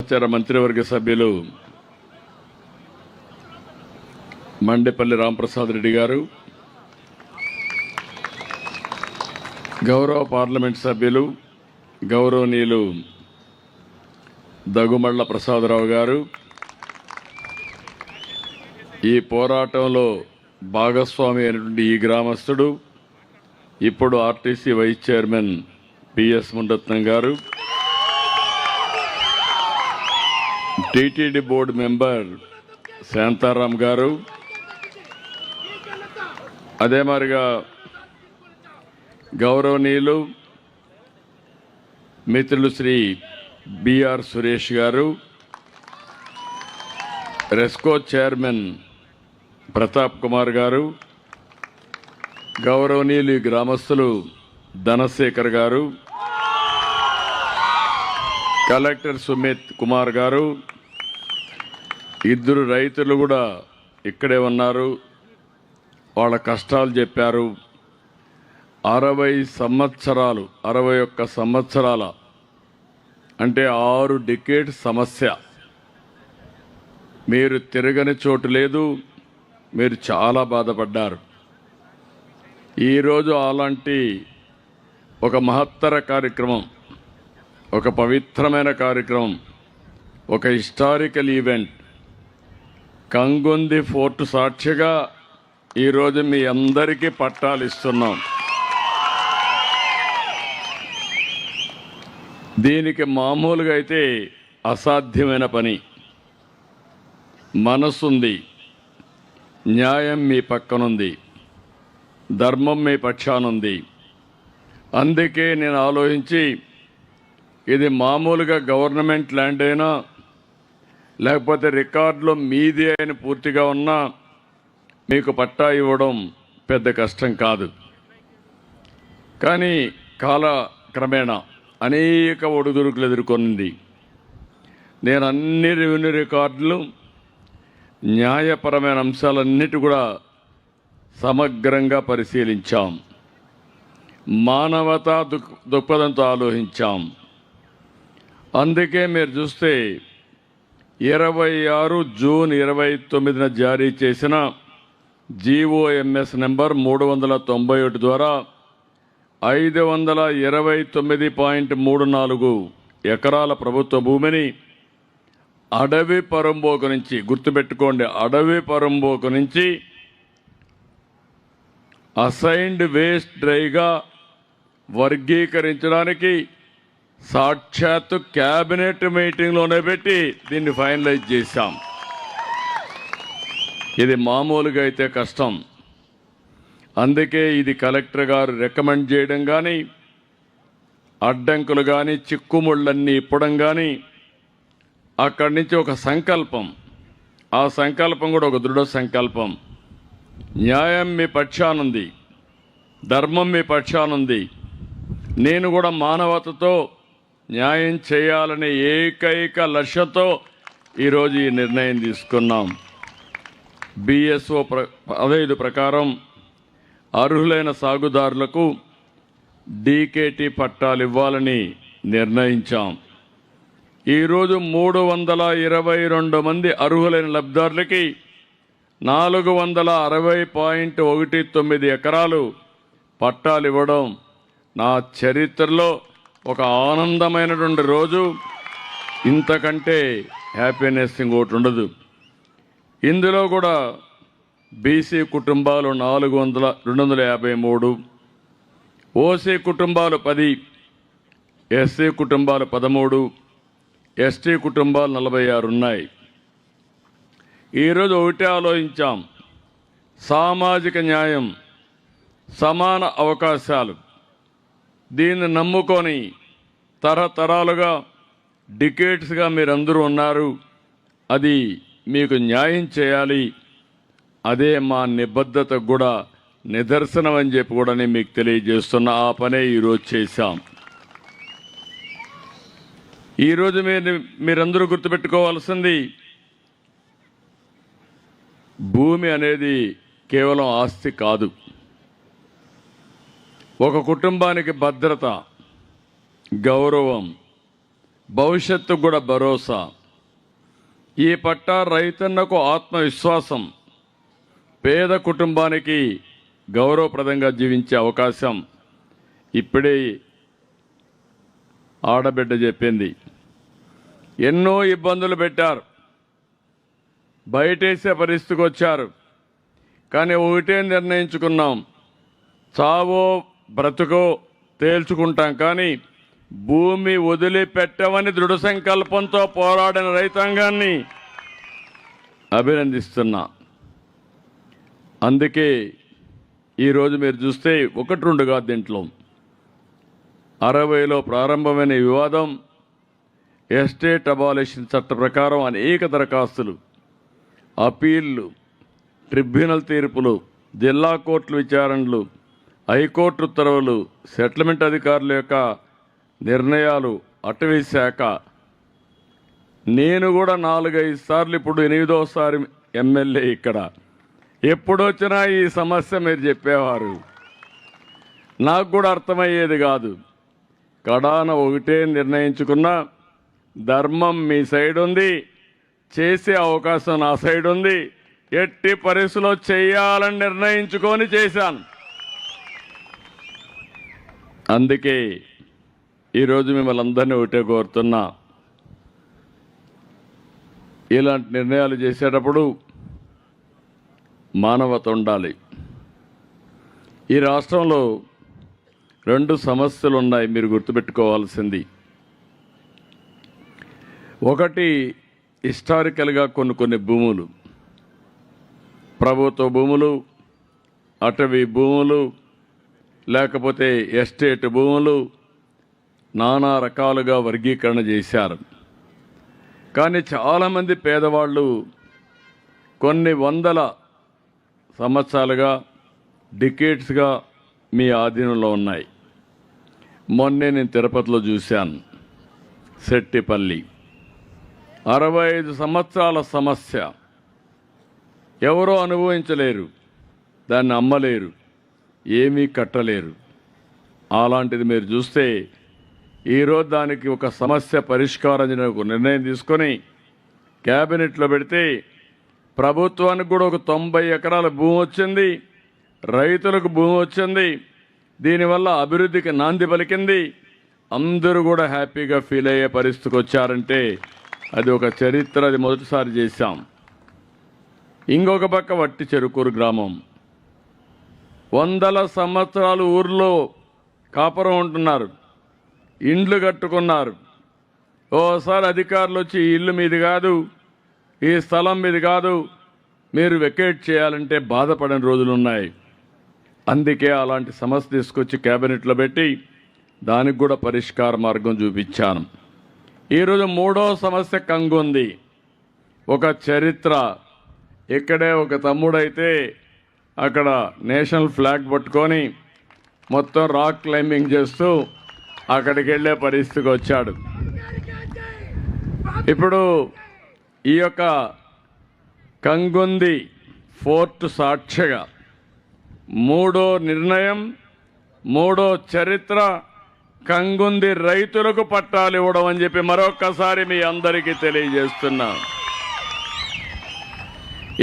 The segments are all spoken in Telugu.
సమాచార మంత్రివర్గ సభ్యులు మండేపల్లి రాంప్రసాద్ రెడ్డి గారు, గౌరవ పార్లమెంట్ సభ్యులు గౌరవనీయులు దగ్గుమళ్ల ప్రసాదరావు గారు, ఈ పోరాటంలో భాగస్వామి అయినటువంటి ఈ గ్రామస్తుడు, ఇప్పుడు RTC vice chairman P S Munaratnam గారు, టీటీడీ బోర్డు మెంబర్ శాంతారాం గారు, అదే మాదిరిగా గౌరవనీయులు మిత్రులు శ్రీ బిఆర్ సురేష్ గారు, రెస్కో చైర్మన్ ప్రతాప్ కుమార్ గారు, గౌరవనీయులు గ్రామస్తులు ధనశేఖర్ గారు, కలెక్టర్ సుమిత్ కుమార్ గారు, ఇద్దరు రైతులు కూడా ఇక్కడే ఉన్నారు. వాళ్ళ కష్టాలు చెప్పారు. 61 సంవత్సరాల అంటే 6 డికేడ్ సమస్య. మీరు తిరగని చోటు లేదు. మీరు చాలా బాధపడ్డారు. ఈరోజు అలాంటి ఒక మహత్తర కార్యక్రమం, ఒక పవిత్రమైన కార్యక్రమం, ఒక హిస్టారికల్ ఈవెంట్ కంగుంది ఫోర్ట్ సాక్షిగా ఈరోజు మీ అందరికీ పట్టాలు ఇస్తున్నాం. దీనికి మామూలుగా అయితే అసాధ్యమైన పని. మనసుంది, న్యాయం మీ పక్కనుంది, ధర్మం మీ పక్షానుంది. అందుకే నేను ఆలోచించి ఇది మామూలుగా గవర్నమెంట్ ల్యాండ్ అయినా లేకపోతే రికార్డులో మీది అయిన పూర్తిగా ఉన్నా మీకు పట్టా ఇవ్వడం పెద్ద కష్టం కాదు. కానీ కాలక్రమేణా అనేక ఒడిదుడుకులు ఎదుర్కొంది. నేను అన్ని రెవెన్యూ రికార్డులు, న్యాయపరమైన అంశాలన్నిటి కూడా సమగ్రంగా పరిశీలించాం. మానవతా దృక్పథంతో ఆలోచించాం. అందుకే మీరు చూస్తే 26 జూన్ 29న జారీ చేసిన GOMS నెంబర్ 391 ద్వారా 529.34 ఎకరాల ప్రభుత్వ భూమిని అడవి పరంబోకు నుంచి, గుర్తుపెట్టుకోండి, అడవి పరంబోకు నుంచి అసైన్డ్ వేస్ట్ డ్రైగా వర్గీకరించడానికి సాక్షాత్తు క్యాబినెట్ మీటింగ్లోనే పెట్టి దీన్ని ఫైనలైజ్ చేశాం. ఇది మామూలుగా అయితే కష్టం. అందుకే ఇది కలెక్టర్ గారు రికమెండ్ చేయడం కానీ, అడ్డంకులు కానీ, చిక్కుముళ్ళన్నీ ఇప్పడం కానీ, అక్కడి నుంచి ఒక సంకల్పం, ఆ సంకల్పం కూడా ఒక దృఢ సంకల్పం. న్యాయం మీ పక్షానుంది, ధర్మం మీ పక్షానుంది. నేను కూడా మానవతతో న్యాయం చేయాలనే ఏకైక లక్ష్యంతో ఈరోజు ఈ నిర్ణయం తీసుకున్నాం. BSO 15 ప్రకారం అర్హులైన సాగుదారులకు DKT పట్టాలు ఇవ్వాలని నిర్ణయించాం. ఈరోజు 322 మంది అర్హులైన లబ్ధిదారులకి 460.19 ఎకరాలు పట్టాలు ఇవ్వడం నా చరిత్రలో ఒక ఆనందమైనటువంటి రోజు. ఇంతకంటే హ్యాపీనెస్ ఇంకోటి ఉండదు. ఇందులో కూడా BC కుటుంబాలు 253, OC కుటుంబాలు 10, SC కుటుంబాలు 13, ST కుటుంబాలు 46 ఉన్నాయి. ఈరోజు ఒకటే ఆలోచించాం, సామాజిక న్యాయం, సమాన అవకాశాలు. దీన్ని నమ్ముకొని తరతరాలుగా, డికేట్స్గా మీరందరూ ఉన్నారు. అది మీకు న్యాయం చేయాలి. అదే మా నిబద్ధతకు కూడా నిదర్శనం అని చెప్పి కూడా నేను మీకు తెలియజేస్తున్న ఆ పనే ఈరోజు చేశాం. ఈరోజు మీరందరూ గుర్తుపెట్టుకోవాల్సింది, భూమి అనేది కేవలం ఆస్తి కాదు. ఒక కుటుంబానికి భద్రత, గౌరవం, భవిష్యత్తు కూడా భరోసా. ఈ పట్టా రైతన్నకు ఆత్మవిశ్వాసం, పేద కుటుంబానికి గౌరవప్రదంగా జీవించే అవకాశం ఇప్పుడే ఆడబిడ్డ చెప్పింది. ఎన్నో ఇబ్బందులు పెట్టారు, బయటేసే పరిస్థితికి వచ్చారు. కానీ ఒకటే నిర్ణయించుకున్నాం, చావో బ్రతుకో తేల్చుకుంటాం, కానీ భూమి వదిలిపెట్టవని దృఢ సంకల్పంతో పోరాడిన రైతాంగాన్ని అభినందిస్తున్నా. అందుకే ఈరోజు మీరు చూస్తే 1-2 కాదు, దీంట్లో 60లో ప్రారంభమైన వివాదం ఎస్టేట్ అబాలిషన్ చట్ట ప్రకారం అనేక దరఖాస్తులు, అపీళ్లు, ట్రిబ్యునల్ తీర్పులు, జిల్లా కోర్టుల విచారణలు, హైకోర్టు ఉత్తర్వులు, సెటిల్మెంట్ అధికారుల యొక్క నిర్ణయాలు, అటవీ శాఖ, నేను కూడా 4-5 సార్లు, ఇప్పుడు 8వ ఎమ్మెల్యే ఇక్కడ. ఎప్పుడొచ్చినా ఈ సమస్య మీరు చెప్పేవారు, నాకు కూడా అర్థమయ్యేది కాదు. కడాన ఒకటే నిర్ణయించుకున్నా, ధర్మం మీ సైడ్ ఉంది, చేసే అవకాశం నా సైడ్ ఉంది, ఎట్టి పరిస్థితిలో చేయాలని నిర్ణయించుకొని చేశాను. అందుకే ఈరోజు మిమ్మల్ని అందరినీ ఒకటే కోరుతున్నా, ఇలాంటి నిర్ణయాలు చేసేటప్పుడు మానవత ఉండాలి. ఈ రాష్ట్రంలో 2 సమస్యలు ఉన్నాయి, మీరు గుర్తుపెట్టుకోవాల్సింది. ఒకటి, హిస్టారికల్గా కొన్ని భూములు, ప్రభుత్వ భూములు, అటవీ భూములు, లేకపోతే ఎస్టేట్ భూములు, నానా రకాలుగా వర్గీకరణ చేశారు. కానీ చాలామంది పేదవాళ్ళు కొన్ని వందల సంవత్సరాలుగా, డికేట్స్గా మీ ఆధీనంలో ఉన్నాయి. మొన్నే నేను తిరుపతిలో చూశాను, సెట్టిపల్లి 65 సంవత్సరాల సమస్య, ఎవరో అనుభవించలేరు, దాన్ని అమ్మలేరు, ఏమీ కట్టలేరు. అలాంటిది మీరు చూస్తే ఈరోజు దానికి ఒక సమస్య పరిష్కారం ఒక నిర్ణయం తీసుకొని క్యాబినెట్లో పెడితే ప్రభుత్వానికి కూడా ఒక 90 ఎకరాల భూమి వచ్చింది, రైతులకు భూమి వచ్చింది. దీనివల్ల అభివృద్ధికి నాంది పలికింది. అందరూ కూడా హ్యాపీగా ఫీల్ అయ్యే పరిస్థితికి వచ్చారంటే అది ఒక చరిత్ర, అది మొదటిసారి చేశాం. ఇంకొక పక్క వట్టి చెరుకూరు గ్రామం, 100 సంవత్సరాలు ఊర్లో కాపురం ఉంటున్నారు, ఇండ్లు కట్టుకున్నారు. ఓసారి అధికారులు వచ్చి ఈ ఇల్లు మీది కాదు, ఈ స్థలం మీది కాదు, మీరు వెకేట్ చేయాలంటే బాధపడిన రోజులు ఉన్నాయి. అందుకే అలాంటి సమస్య తీసుకొచ్చి క్యాబినెట్లో పెట్టి దానికి కూడా పరిష్కార మార్గం చూపించాను. ఈరోజు 3వ సమస్య కంగుంది, ఒక చరిత్ర. ఇక్కడే ఒక తమ్ముడైతే అక్కడ నేషనల్ ఫ్లాగ్ పట్టుకొని మొత్తం రాక్ క్లైంబింగ్ చేస్తూ అక్కడికి వెళ్ళే పరిస్థితికి వచ్చాడు. ఇప్పుడు ఈ యొక్క కంగుంది ఫోర్ట్ సాక్షిగా 3వ నిర్ణయం, 3వ చరిత్ర, కంగుంది రైతులకు పట్టాలు ఇవ్వడం అని చెప్పి మరొక్కసారి మీ అందరికీ తెలియజేస్తున్నా.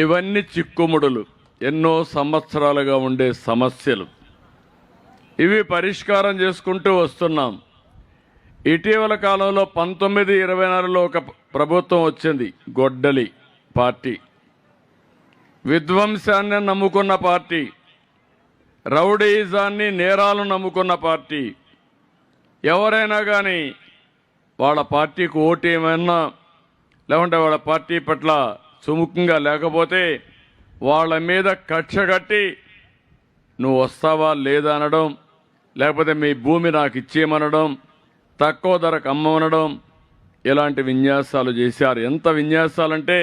ఇవన్నీ చిక్కుముడులు, ఎన్నో సంవత్సరాలుగా ఉండే సమస్యలు, ఇవి పరిష్కారం చేసుకుంటూ వస్తున్నాం. ఇటీవల కాలంలో 1924లో ఒక ప్రభుత్వం వచ్చింది, గొడ్డలి పార్టీ, విధ్వంసాన్ని నమ్ముకున్న పార్టీ, రౌడీజాన్ని, నేరాలను నమ్ముకున్న పార్టీ. ఎవరైనా కానీ వాళ్ళ పార్టీకి ఓటు ఏమైనా లేకుంటే వాళ్ళ పార్టీ పట్ల సుముఖంగా లేకపోతే వాళ్ళ మీద కక్ష కట్టి నువ్వు వస్తావా లేదా అనడం, లేకపోతే మీ భూమి నాకు ఇచ్చేయమనడం, తక్కువ ధరకు అమ్మనడం, ఇలాంటి విన్యాసాలు చేశారు. ఎంత విన్యాసాలంటే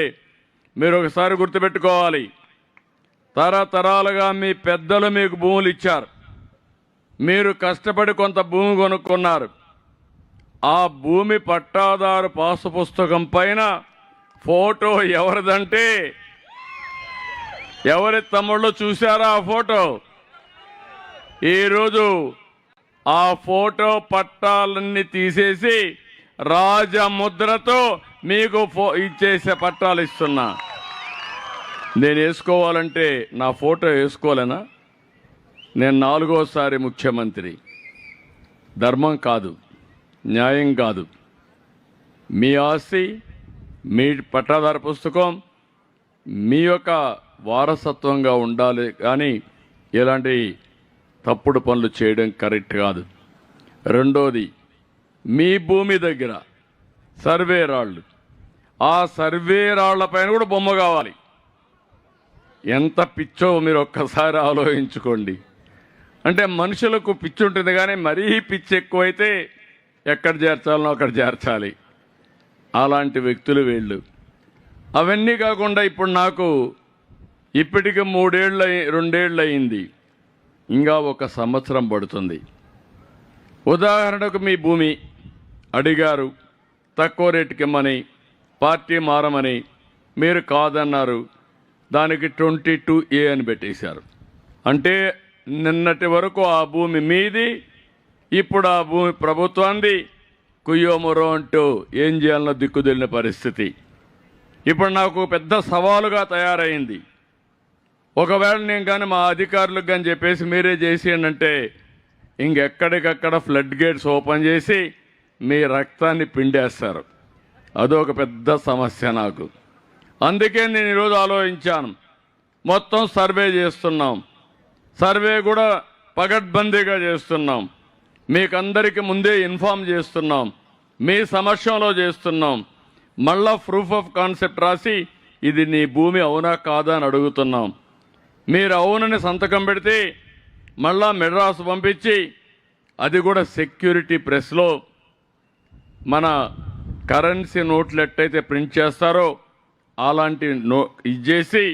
మీరు ఒకసారి గుర్తుపెట్టుకోవాలి, తరతరాలుగా మీ పెద్దలు మీకు భూములు ఇచ్చారు, మీరు కష్టపడి కొంత భూమి కొనుక్కున్నారు. ఆ భూమి పట్టాదారు పాసు పుస్తకం పైన ఫోటో ఎవరిదంటే, ఎవరి తమ్ముళ్ళు చూశారా ఆ ఫోటో? ఈరోజు ఆ ఫోటో పట్టాలన్నీ తీసేసి రాజముద్రతో మీకు ఇచ్చేసే పట్టాలు ఇస్తున్నా. నేను వేసుకోవాలంటే నా ఫోటో వేసుకోలేనా? నేను 4వసారి ముఖ్యమంత్రి. ధర్మం కాదు, న్యాయం కాదు. మీ ఆస్తి, మీ పట్టాదార పుస్తకం మీ యొక్క వారసత్వంగా ఉండాలి, కానీ ఇలాంటి తప్పుడు పనులు చేయడం కరెక్ట్ కాదు. రెండోది, మీ భూమి దగ్గర సర్వే రాళ్ళు, ఆ సర్వే రాళ్లపైన కూడా బొమ్మ కావాలి. ఎంత పిచ్చో మీరు ఒక్కసారి ఆలోచించుకోండి. అంటే మనుషులకు పిచ్చి ఉంటుంది, కానీ మరీ పిచ్చి ఎక్కువైతే ఎక్కడ చేర్చాలనో అక్కడ చేర్చాలి. అలాంటి వ్యక్తులు వీళ్ళు. అవన్నీ కాకుండా ఇప్పుడు నాకు ఇప్పటికి 2 ఏళ్ళు అయింది, ఇంకా 1 సంవత్సరం పడుతుంది. ఉదాహరణకు మీ భూమి అడిగారు, తక్కువ రేటుకి ఇమ్మని, పార్టీ మారమని, మీరు కాదన్నారు. దానికి 22A అని పెట్టేశారు. అంటే నిన్నటి వరకు ఆ భూమి మీది, ఇప్పుడు ఆ భూమి ప్రభుత్వాన్ని. కుయ్యోమొరో అంటూ ఏం చేయాలనో దిక్కుదెలిన పరిస్థితి ఇప్పుడు నాకు పెద్ద సవాలుగా తయారైంది. ఒకవేళ నేను కానీ మా అధికారులకు కానీ చెప్పేసి మీరే చేసేయండి అంటే ఇంకెక్కడికక్కడ ఫ్లడ్ గేట్స్ ఓపెన్ చేసి మీ రక్తాన్ని పిండేస్తారు. అదొక పెద్ద సమస్య నాకు. అందుకే నేను ఈరోజు ఆలోచించాను. మొత్తం సర్వే చేస్తున్నాం, సర్వే కూడా పగడ్బందీగా చేస్తున్నాం, మీకందరికీ ముందే ఇన్ఫామ్ చేస్తున్నాం, మీ సమక్షంలో చేస్తున్నాం. మళ్ళా ప్రూఫ్ ఆఫ్ కాన్సెప్ట్ రాసి ఇది నీ భూమి అవునా కాదా అని అడుగుతున్నాం. మీరు అవునని సంతకం పెడితే మళ్ళా మెడ్రాస్ పంపించి అది కూడా సెక్యూరిటీ ప్రెస్లో మన కరెన్సీ నోట్లు ఎట్టయితే ప్రింట్ చేస్తారో అలాంటి ఇచ్చేసి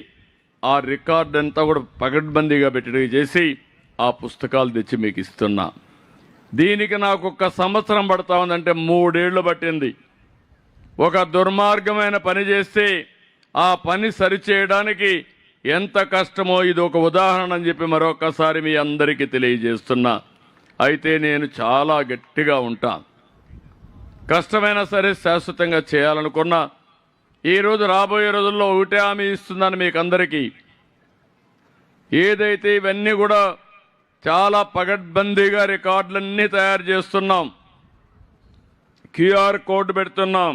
ఆ రికార్డ్ అంతా కూడా పగడ్బందీగా పెట్టేట్టుగా చేసి ఆ పుస్తకాలు తెచ్చి మీకు ఇస్తున్నా. దీనికి నాకు 1 సంవత్సరం పడతా ఉందంటే 3 ఏళ్ళు పట్టింది. ఒక దుర్మార్గమైన పని చేస్తే ఆ పని సరిచేయడానికి ఎంత కష్టమో ఇది ఒక ఉదాహరణ అని చెప్పి మరొకసారి మీ అందరికీ తెలియజేస్తున్నా. అయితే నేను చాలా గట్టిగా ఉంటా. కష్టమైనా సరే శాశ్వతంగా చేయాలనుకున్నా. ఈరోజు రాబోయే రోజుల్లో ఒకటే హామీ ఇస్తున్నాను మీకు అందరికీ. ఏదైతే ఇవన్నీ కూడా చాలా పగడ్బందీగా రికార్డులన్నీ తయారు చేస్తున్నాం, QR కోడ్ పెడుతున్నాం,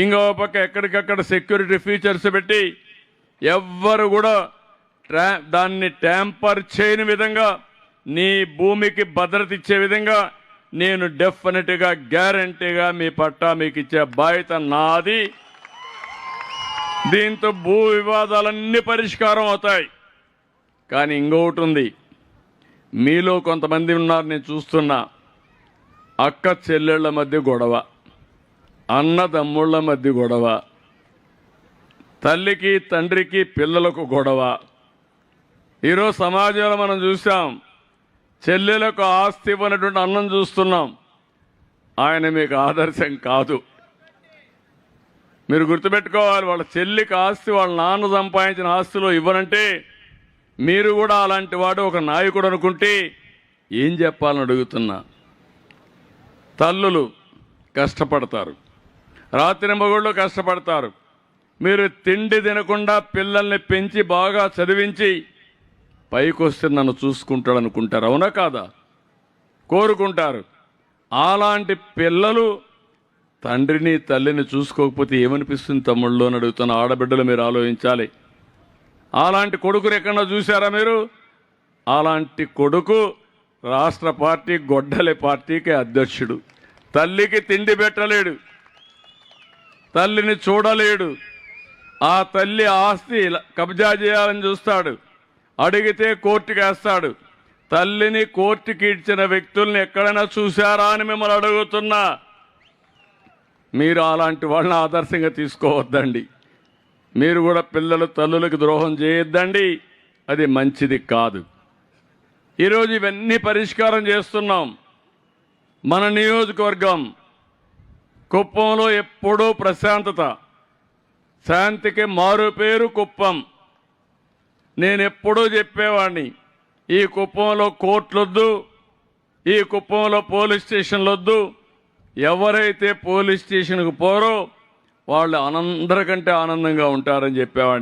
ఇంకో పక్క ఎక్కడికక్కడ సెక్యూరిటీ ఫీచర్స్ పెట్టి ఎవ్వరు కూడా దాన్ని ట్యాంపర్ చేయని విధంగా నీ భూమికి భద్రత ఇచ్చే విధంగా నేను డెఫినెట్గా గ్యారంటీగా మీ పట్టా మీకు ఇచ్చే బాధ్యత నాది. దీంతో భూ వివాదాలన్నీ పరిష్కారం అవుతాయి. కానీ ఇంకొకటి ఉంది, మీలో కొంతమంది ఉన్నారు, నేను చూస్తున్నా, అక్క చెల్లెళ్ళ మధ్య గొడవ, అన్నదమ్ముళ్ళ మధ్య గొడవ, తల్లికి తండ్రికి పిల్లలకు గొడవ. ఈరోజు సమాజంలో మనం చూసాం, చెల్లెలకు ఆస్తి ఇవ్వనటువంటి అన్నం చూస్తున్నాం. ఆయన మీకు ఆదర్శం కాదు. మీరు గుర్తుపెట్టుకోవాలి, వాళ్ళ చెల్లికి ఆస్తి వాళ్ళ నాన్న సంపాదించిన ఆస్తిలో ఇవ్వనంటే మీరు కూడా అలాంటి వాడు ఒక నాయకుడు అనుకుంటే ఏం చెప్పాలని అడుగుతున్నా. తల్లులు కష్టపడతారు, రాత్రింబగళ్ళు కష్టపడతారు. మీరు తిండి తినకుండా పిల్లల్ని పెంచి బాగా చదివించి పైకి వస్తే నన్ను చూసుకుంటాడు అనుకుంటారు, అవునా కాదా? కోరుకుంటారు. అలాంటి పిల్లలు తండ్రిని తల్లిని చూసుకోకపోతే ఏమనిపిస్తుంది తమ్ముళ్ళు అని అడుగుతున్న ఆడబిడ్డలు మీరు ఆలోచించాలి. అలాంటి కొడుకుని ఎక్కడన్నా చూసారా మీరు? అలాంటి కొడుకు రాష్ట్ర పార్టీ గొడ్డలి పార్టీకి అధ్యక్షుడు. తల్లికి తిండి పెట్టలేడు, తల్లిని చూడలేడు, ఆ తల్లి ఆస్తి కబ్జా చేయాలని చూస్తాడు, అడిగితే కోర్టుకి వేస్తాడు. తల్లిని కోర్టుకి ఇచ్చిన వ్యక్తుల్ని ఎక్కడైనా చూశారా అని మిమ్మల్ని అడుగుతున్నా. మీరు అలాంటి వాళ్ళని ఆదర్శంగా తీసుకోవద్దండి. మీరు కూడా పిల్లలు తల్లులకు ద్రోహం చేయొద్దండి, అది మంచిది కాదు. ఈరోజు ఇవన్నీ పరిష్కారం చేస్తున్నాం. మన నియోజకవర్గం కుప్పంలో ఎప్పుడూ ప్రశాంతత, శాంతికి మారు పేరు కుప్పం. నేను ఎప్పుడూ చెప్పేవాడిని, ఈ కుప్పంలో కోర్టులొద్దు, ఈ కుప్పంలో పోలీస్ స్టేషన్లొద్దు, ఎవరైతే పోలీస్ స్టేషన్కు పోరో వాళ్ళు అందరికంటే ఆనందంగా ఉంటారని చెప్పేవాడిని.